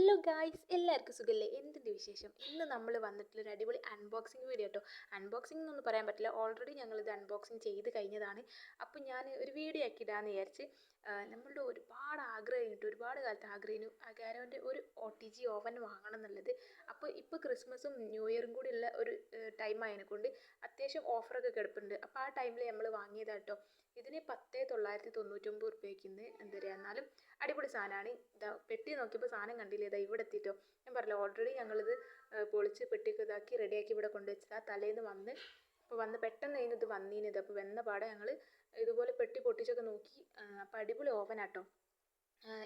Hello guys, എല്ലാവർക്കും സുഖല്ലേ? എന്തിൻ്റെ വിശേഷം? ഇന്ന് നമ്മൾ വന്നിട്ടുള്ളൊരു അടിപൊളി അൺബോക്സിങ് വീഡിയോ കേട്ടോ. അൺബോക്സിംഗ് എന്നൊന്നും പറയാൻ പറ്റില്ല, ഓൾറെഡി ഞങ്ങളിത് അൺബോക്സിങ് ചെയ്ത് കഴിഞ്ഞതാണ്. അപ്പോൾ ഞാൻ ഒരു വീഡിയോ ആക്കി ഇടാമെന്ന് വിചാരിച്ച്. നമ്മളുടെ ഒരുപാട് ആഗ്രഹമായിട്ട് ഒരുപാട് കാലത്ത് ആഗ്രഹിച്ചു അഗാരോൻ്റെ ഒരു OTG ഓവൻ വാങ്ങണം എന്നുള്ളത്. അപ്പോൾ ഇപ്പോൾ ക്രിസ്മസും ന്യൂ ഇയറും കൂടി ഉള്ള ഒരു ടൈം ആയതിനെക്കൊണ്ട് അത്യാവശ്യം ഓഫറൊക്കെ കിടപ്പുണ്ട്. അപ്പോൾ ആ ടൈമിൽ നമ്മൾ വാങ്ങിയതാട്ടോ. ഇതിന് 10,999 റുപ്യയ്ക്ക് എന്താ പറയുക, എന്നാലും അടിപൊളി സാധനമാണ്. ഇതാ പെട്ടി നോക്കിയപ്പോൾ സാധനം കണ്ടില്ല, ഇതാ ഇവിടെ എത്തിയിട്ടോ. ഞാൻ പറഞ്ഞില്ല, ഓൾറെഡി ഞങ്ങളിത് പൊളിച്ച് പെട്ടിയൊക്കെ ഇതാക്കി റെഡിയാക്കി ഇവിടെ കൊണ്ടുവച്ചതാണ്. തലേന്ന് വന്ന് അപ്പോൾ വന്ന് പെട്ടെന്ന് ഇത് വന്നീനത്. അപ്പോൾ വന്ന പാടെ ഞങ്ങൾ ഇതുപോലെ പെട്ടി പൊട്ടിച്ചൊക്കെ നോക്കി. അപ്പോൾ അടിപൊളി ഓവനാട്ടോ.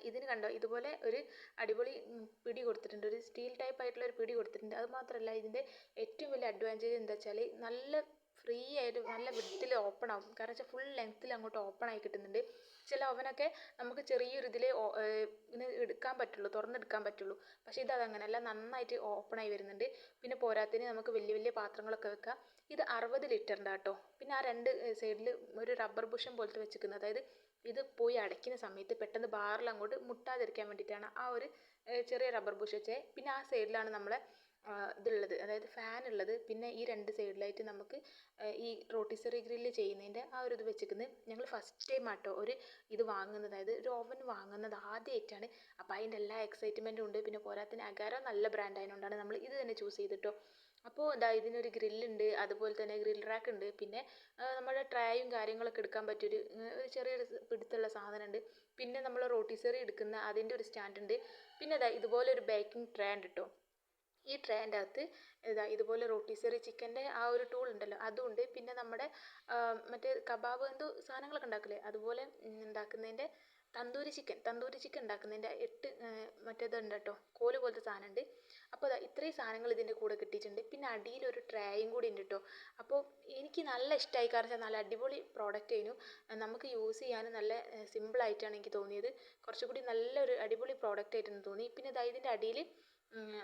ഇതിന് കണ്ടോ, ഇതുപോലെ ഒരു അടിപൊളി പിടി കൊടുത്തിട്ടുണ്ട്, ഒരു സ്റ്റീൽ ടൈപ്പ് ആയിട്ടുള്ള ഒരു പിടി കൊടുത്തിട്ടുണ്ട്. അത് മാത്രമല്ല, ഇതിൻ്റെ ഏറ്റവും വലിയ അഡ്വാൻറ്റേജ് എന്താ വെച്ചാൽ നല്ല ഫ്രീ ആയിട്ട് നല്ല വിധത്തിൽ ഓപ്പൺ ആവും. കാരണം വെച്ചാൽ ഫുൾ ലെങ്ത്തിൽ അങ്ങോട്ട് ഓപ്പൺ ആയി കിട്ടുന്നുണ്ട്. ചില ഓവനൊക്കെ നമുക്ക് ചെറിയൊരു ഇതിൽ ഇങ്ങനെ എടുക്കാൻ പറ്റുള്ളൂ, തുറന്നെടുക്കാൻ പറ്റുള്ളൂ. പക്ഷേ ഇത് അതങ്ങനെയല്ല, നന്നായിട്ട് ഓപ്പൺ ആയി വരുന്നുണ്ട്. പിന്നെ പോരാത്തതിന് നമുക്ക് വലിയ വലിയ പാത്രങ്ങളൊക്കെ വെക്കാം. ഇത് 60 ലിറ്ററിൻ്റെ കേട്ടോ. പിന്നെ ആ രണ്ട് സൈഡിൽ ഒരു റബ്ബർ ബുഷം പോലത്തെ വെച്ചിരിക്കുന്നത്, അതായത് ഇത് പോയി അടയ്ക്കുന്ന സമയത്ത് പെട്ടെന്ന് ബാറിൽ അങ്ങോട്ട് മുട്ടാതിരിക്കാൻ വേണ്ടിയിട്ടാണ് ആ ഒരു ചെറിയ റബ്ബർ ബുഷ് വെച്ചേ. പിന്നെ ആ സൈഡിലാണ് നമ്മളെ ഇതുള്ളത്, അതായത് ഫാൻ ഉള്ളത്. പിന്നെ ഈ രണ്ട് സൈഡിലായിട്ട് നമുക്ക് ഈ റോട്ടിസറി ഗ്രില്ല് ചെയ്യുന്നതിൻ്റെ ആ ഒരു ഇത് വെച്ചിരിക്കുന്നത്. ഞങ്ങൾ ഫസ്റ്റ് ടൈം ആട്ടോ ഒരു ഇത് വാങ്ങുന്നത്, അതായത് ഒരു ഓവൻ വാങ്ങുന്നത് ആദ്യമായിട്ടാണ്. അപ്പോൾ അതിൻ്റെ എല്ലാ എക്സൈറ്റ്മെൻറ്റും ഉണ്ട്. പിന്നെ പോരാത്തിന് അഗാരോ നല്ല ബ്രാൻഡ് ആയതുകൊണ്ടാണ് നമ്മൾ ഇത് തന്നെ ചൂസ് ചെയ്തിട്ടോ. അപ്പോൾ ഇതാ ഇതിനൊരു ഗ്രില്ലുണ്ട്, അതുപോലെ തന്നെ ഗ്രിൽ റാക്ക് ഉണ്ട്. പിന്നെ നമ്മുടെ ട്രേയും കാര്യങ്ങളൊക്കെ എടുക്കാൻ പറ്റിയൊരു ചെറിയൊരു പിടുത്തുള്ള സാധനമുണ്ട്. പിന്നെ നമ്മൾ റോട്ടിസറി എടുക്കുന്ന അതിൻ്റെ ഒരു സ്റ്റാൻഡ് ഉണ്ട്. പിന്നെ ഇതാ ഇതുപോലെ ഒരു ബേക്കിംഗ് ട്രേ ഉണ്ട് കേട്ടോ. ഈ ട്രേൻ്റെ അകത്ത് ഇതാ ഇതുപോലെ റോട്ടിസറി ചിക്കൻ്റെ ആ ഒരു ടൂൾ ഉണ്ടല്ലോ, അതുണ്ട്. പിന്നെ നമ്മുടെ മറ്റേ കബാബ് എന്തോ സാധനങ്ങളൊക്കെ ഉണ്ടാക്കില്ലേ, അതുപോലെ ഉണ്ടാക്കുന്നതിൻ്റെ തന്തൂരി ചിക്കൻ ഉണ്ടാക്കുന്നതിൻ്റെ 8 മറ്റേതുണ്ട് കേട്ടോ, കോല് പോലത്തെ സാധനം ഉണ്ട്. അപ്പോൾ അതാ ഇത്രയും സാധനങ്ങൾ ഇതിൻ്റെ കൂടെ കിട്ടിയിട്ടുണ്ട്. പിന്നെ അടിയിലൊരു ട്രേയും കൂടി ഉണ്ട് കേട്ടോ. അപ്പോൾ എനിക്ക് നല്ല ഇഷ്ടമായി, കാരണം വെച്ചാൽ നല്ല അടിപൊളി പ്രോഡക്റ്റ് ആയിരുന്നു. നമുക്ക് യൂസ് ചെയ്യാൻ നല്ല സിമ്പിളായിട്ടാണ് എനിക്ക് തോന്നിയത്. കുറച്ചുകൂടി നല്ലൊരു അടിപൊളി പ്രോഡക്റ്റ് ആയിട്ടെന്ന് തോന്നി. പിന്നെ ഇതാ ഇതിൻ്റെ അടിയിൽ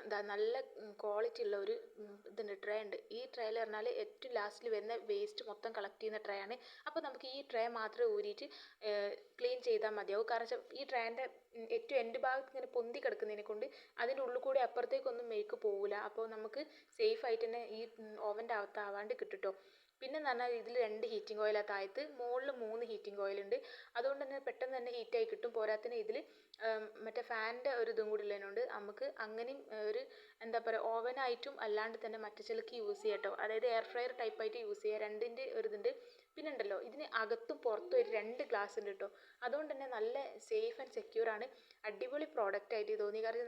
എന്താ നല്ല ക്വാളിറ്റി ഉള്ള ഒരു ഇതുണ്ട്, ട്രേ ഉണ്ട്. ഈ ട്രേയിൽ പറഞ്ഞാൽ ഏറ്റവും ലാസ്റ്റിൽ വരുന്ന വേസ്റ്റ് മൊത്തം കളക്ട് ചെയ്യുന്ന ട്രേ ആണ്. അപ്പോൾ നമുക്ക് ഈ ട്രേ മാത്രം ഊരിയിട്ട് ക്ലീൻ ചെയ്താൽ മതിയാവും. കാരണം വെച്ചാൽ ഈ ട്രേൻ്റെ ഏറ്റവും എൻഡ് ഭാഗത്ത് ഇങ്ങനെ പൊന്തി കിടക്കുന്നതിനെ കൊണ്ട് അതിൻ്റെ ഉള്ളിൽ കൂടി അപ്പുറത്തേക്കൊന്നും മെയ്ക്ക് പോകില്ല. അപ്പോൾ നമുക്ക് സേഫ് ആയിട്ട് തന്നെ ഈ ഓവൻ്റെ അകത്ത് ആവാണ്ട് കിട്ടും. പിന്നെ എന്ന് പറഞ്ഞാൽ ഇതിൽ 2 ഹീറ്റിംഗ് ഓയിലാണ് താഴത്ത്, മുകളിൽ 3 ഹീറ്റിംഗ് ഓയിലുണ്ട്. അതുകൊണ്ട് തന്നെ പെട്ടെന്ന് തന്നെ ഹീറ്റായി കിട്ടും. പോരാത്തിന് ഇതിൽ മറ്റേ ഫാനിൻ്റെ ഒരു ഇതും കൂടി ഉള്ളതിനോണ്ട് നമുക്ക് അങ്ങനെയും ഒരു എന്താ പറയുക, ഓവനായിട്ടും അല്ലാണ്ട് തന്നെ മറ്റു ചിലക്ക് യൂസ് ചെയ്യാം കേട്ടോ. അതായത് എയർ ഫ്രയർ ടൈപ്പായിട്ട് യൂസ് ചെയ്യുക, രണ്ടിൻ്റെ ഒരു ഇതുണ്ട്. പിന്നെ ഉണ്ടല്ലോ, ഇതിന് അകത്തും പുറത്തും ഒരു 2 ഗ്ലാസ് ഉണ്ട് കേട്ടോ. അതുകൊണ്ട് തന്നെ നല്ല സേഫ് ആൻഡ് സെക്യൂർ ആണ്. അടിപൊളി പ്രോഡക്റ്റ് ആയിട്ട് തോന്നി. കാരണം